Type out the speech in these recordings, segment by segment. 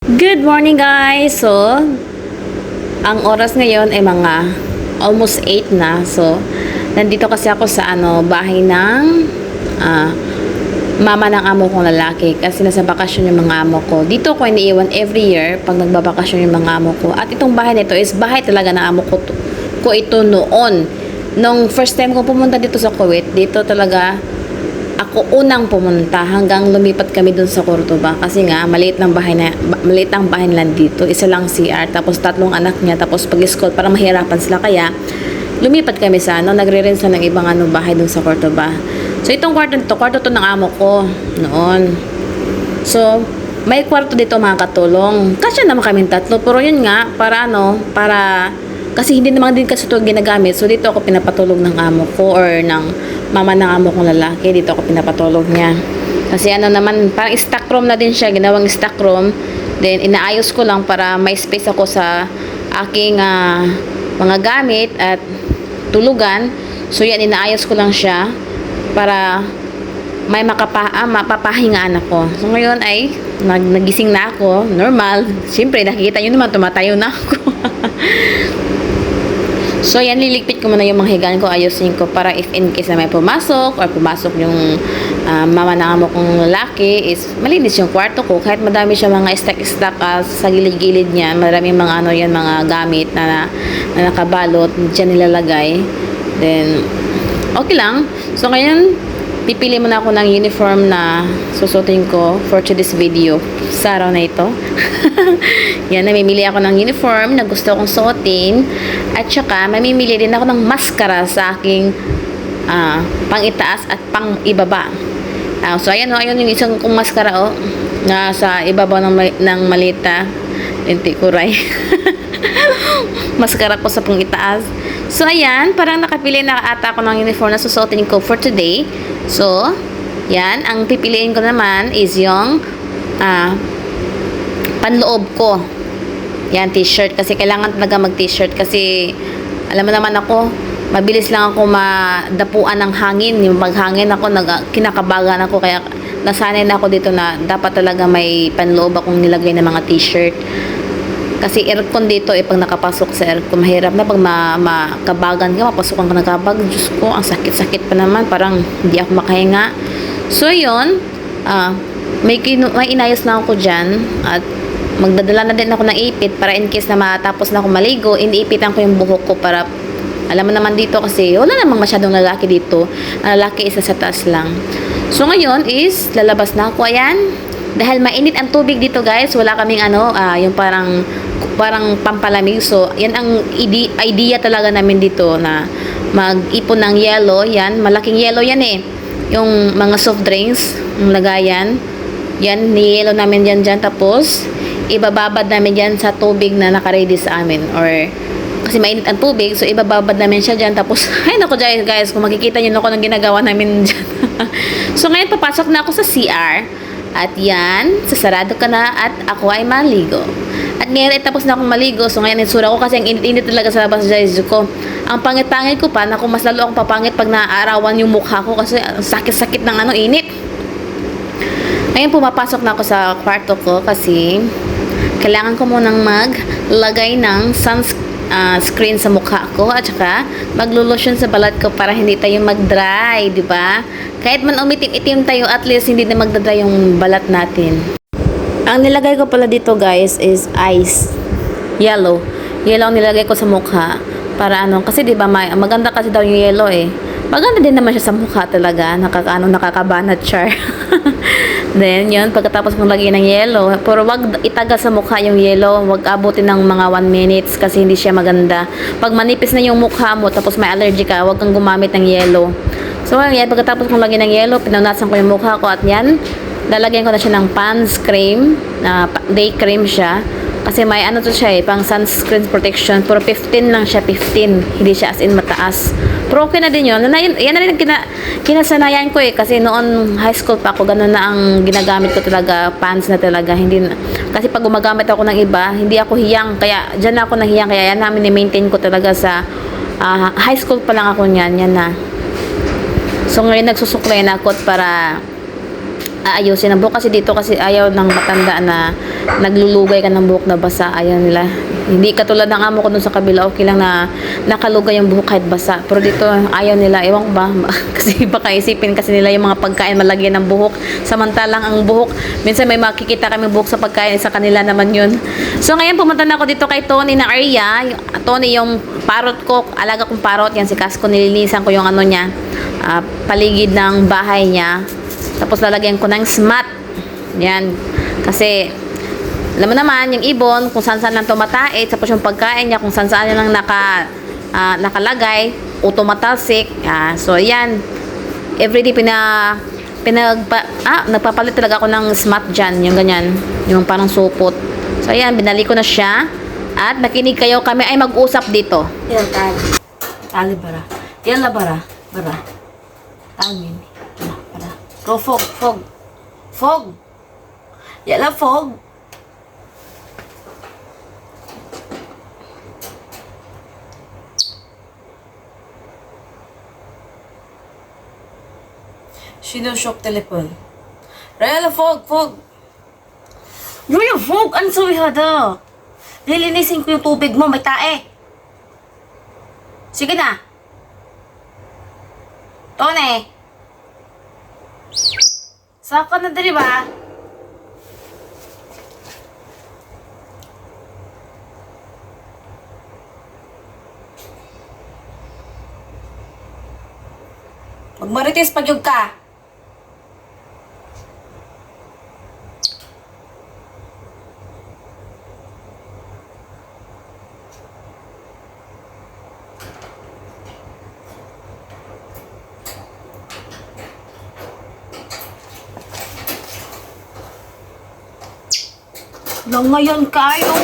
Good morning guys! So, ang oras ngayon ay mga almost 8 na. So, nandito kasi ako sa bahay ng mama ng amo kong lalaki kasi nasa bakasyon yung mga amo ko. Dito ko iniiwan every year pag nagbabakasyon yung mga amo ko. At itong bahay nito is bahay talaga ng amo ko ito noon. Nung first time ko pumunta dito sa Kuwait, dito talaga ako unang pumunta hanggang lumipat kami dun sa Cordoba kasi nga maliit ang bahay lang dito, isa lang CR tapos tatlong anak niya, tapos pag-school para mahirapan sila, kaya lumipat kami sa nagre-rent sa ng ibang bahay dun sa Cordoba. So itong kwarto to ng amo ko noon. So may kwarto dito mga katulong, kasi naman kaming tatlo, pero yun nga para kasi hindi naman din kasi ito ginagamit. So dito ako pinapatulog ng amo ko or ng mama ng amo kong lalaki. Dito ako pinapatulog niya. Kasi naman, parang stock room na din siya. Ginawang stock room. Then inaayos ko lang para may space ako sa aking mga gamit at tulugan. So yan, inaayos ko lang siya para may mapapahingaan ako. So ngayon ay nagising na ako. Normal. Siyempre nakikita nyo naman, tumatayo na ako. So, yan, liligpit ko muna yung mga higaan ko, ayusin ko para if in case na may pumasok or pumasok yung mama ng amo kong lalaki, is malinis yung kwarto ko. Kahit madami siya mga stack sa gilid-gilid niya, maraming mga mga gamit na nakabalot, dyan nilalagay. Then, okay lang. So, ngayon, pipili muna ako ng uniform na susutin ko for today's video sa araw na ito. Yan, namimili ako ng uniform na gusto kong suotin. At saka, mamimili din ako ng maskara sa aking pang-itaas at pang-ibaba. So, ayan yung isang kong maskara na sa ibabaw ng malita. Linti kuray. Maskara ko sa pang-itaas. So, ayan, parang nakapili na ata ako ng uniform na susuotin ko for today. So, yan, ang pipiliin ko naman is yung panloob ko. Yan, t-shirt. Kasi kailangan talaga mag-t-shirt kasi alam mo naman ako, mabilis lang ako madapuan ng hangin. Yung maghangin ako, kinakabagan ako. Kaya nasanay na ako dito na dapat talaga may panloob akong nilagay na mga t-shirt. Kasi aircon dito, pag nakapasok sa aircon, mahirap na pag makabagan ka, mapasukan ka ng kabag. Diyos ko, ang sakit-sakit pa naman. Parang hindi ako makahinga. So, yun. May inayos na ako dyan. At magdadala na din ako ng ipit para in case na matapos na ako maligo, iniipitan ko yung buhok ko para, alam mo naman dito kasi, wala namang masyadong lalaki dito. Ang lalaki isa sa taas lang. So, ngayon is, lalabas na ako. Ayan. Dahil mainit ang tubig dito guys, wala kaming yung parang pampalamig. So, yan ang idea talaga namin dito na mag-ipon ng yelo. Yan, malaking yelo yan yung mga soft drinks, yung lagayan. Yan, niyelo namin dyan. Tapos, ibababad namin dyan sa tubig na nakaready sa amin. Or, kasi mainit ang tubig, so ibababad namin siya dyan. Tapos, ay naku guys, kung makikita nyo ako ng ginagawa namin dyan. So, ngayon papasok na ako sa CR. At yan, sasarado ka na at ako ay maligo. At ngayon ay tapos na akong maligo. So ngayon itsura ko kasi ang init-init talaga sa labas guys ko. Ang pangit-pangit ko pa, naku, mas lalo akong papangit pag naaarawan yung mukha ko kasi sakit-sakit ng init. Ngayon pumapasok na ako sa kwarto ko kasi kailangan ko munang maglagay ng screen sa mukha ko at saka maglo-lotion sa balat ko para hindi tayo mag-dry, di ba? Kahit man umitim-itim tayo, at least hindi na magda-dry yung balat natin. Ang nilagay ko pala dito guys is ice. Yellow. Yellow ang nilagay ko sa mukha para kasi di ba maganda kasi daw yung yellow Maganda din naman siya sa mukha talaga. Nakakabanat char. Then, yun, pagkatapos kong lagyan ng yellow, pero wag itaga sa mukha yung yellow, wag abutin ng mga 1 minutes kasi hindi siya maganda. Pag manipis na yung mukha mo, tapos may allergy ka, wag kang gumamit ng yellow. So, yan, pagkatapos kong lagyan ng yellow, pinunasan ko yung mukha ko at yan, lalagyan ko na siya ng Pond's cream, day cream siya. Kasi may to siya pang sunscreen protection. Pero 15 lang siya, 15. Hindi siya as in mataas. Pero okay na din yun. Yan na rin kinasanayan ko kasi noon high school pa ako, ganun na ang ginagamit ko talaga, pants na talaga. Hindi na, kasi pag gumagamit ako ng iba, hindi ako hiyang. Kaya dyan ako nahiyang. Kaya yan namin i-maintain ko talaga sa high school pa lang ako niyan. Yan na. So ngayon nagsusuklay na ako para aayusin ang buhok kasi dito kasi ayaw ng matanda na naglulugay ka ng buhok na basa, ayaw nila. Hindi katulad ng amo ko dun sa kabila, okay lang na nakalugay yung buhok kahit basa, pero dito ayaw nila, ewan ko ba kasi baka isipin kasi nila yung mga pagkain malagyan ng buhok, samantalang ang buhok minsan may makikita kami buhok sa pagkain, sa kanila naman yun. So ngayon pumunta na ako dito kay Tony na area. Tony yung parrot ko, alaga kong parrot yan, si Casco, nilinisan ko yung ano niya, paligid ng bahay niya. Tapos lalagyan ko ng smat. Yan. Kasi, alam mo naman, yung ibon, kung saan-saan lang tumatait, tapos yung pagkain niya, kung saan-saan lang nakalagay, o tumatalsik. So, yan. Everyday nagpapalit talaga ako ng smat dyan. Yung ganyan. Yung parang supot. So, yan. Binalik ko na siya. At makinig kayo, kami ay mag-usap dito. Yan, tali. Tali bara. Yan la bara. Bara. Tangin. Bara. Go fog. Fog. Fog. Yan la fog. Sinusok telepon. Raya la fog. Fog. Raya fog. Ano sabi hada? Lilinisin ko yung tubig mo, may tae. Sige na. Tone. Saka na dali ba? Magmarites pagyog ka. Lang ngayon kayo.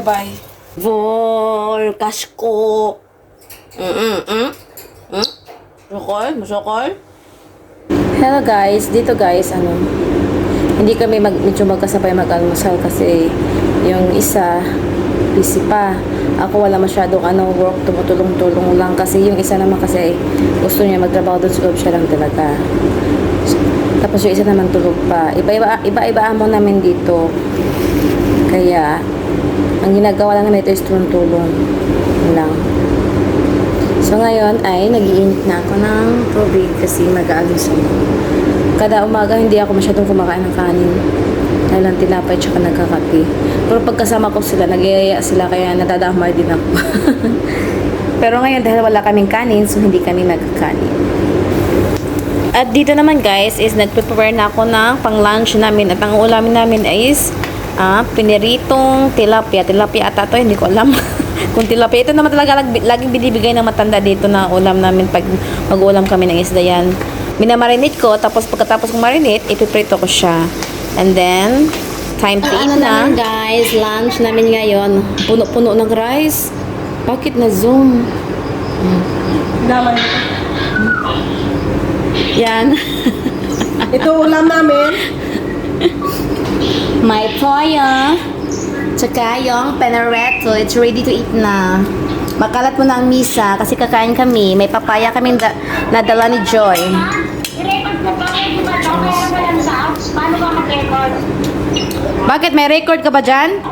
Bye. Vol, Casco. Masukol? Masukol? Hello guys, dito guys, hindi kami medyo magkasabay mag-almusal kasi yung isa busy pa. Ako wala masyadong work, tumutulong-tulong lang kasi yung isa naman kasi gusto niya magtrabaho doon sa loob, siya lang talaga. Tapos yung isa naman tulog pa. Iba-iba mo namin dito. Kaya ang ginagawa lang namin ito is tulong-tulong lang. So ngayon ay nag-iinit na ako ng tubig kasi mag-aalusal. Kada umaga hindi ako masyadong kumakain ng kanin. Dahil lang tinapay tsaka nagkakape. Pero pagkasama ko sila, nagyayaya sila kaya nadadamay din ako. Pero ngayon dahil wala kaming kanin, so hindi kami nagkakanin. At dito naman guys is nagpe-prepare na ako ng pang-lunch namin. At ang ulamin namin is piniritong tilapia. Tilapia ata to, hindi ko alam. Kung tilapia, ito naman talaga laging binibigay ng matanda dito na ulam namin pag mag-ulam kami ng isda yan. Minamarinate ko, tapos pagkatapos kong marinate, ipiprito ko siya. And then, time to eat na. Guys, lunch namin ngayon. Puno-puno ng rice. Bakit na zoom? Naman. Yan. Ito ulam namin. May toyo. Tsaka yung penaretto. It's ready to eat na. Makalat mo na ang misa kasi kakain kami. May papaya kami nadala ni Joy. I-record ko pa di ba? Kaya walang sounds. Paano ka mag-record? Bakit? May record ka ba dyan?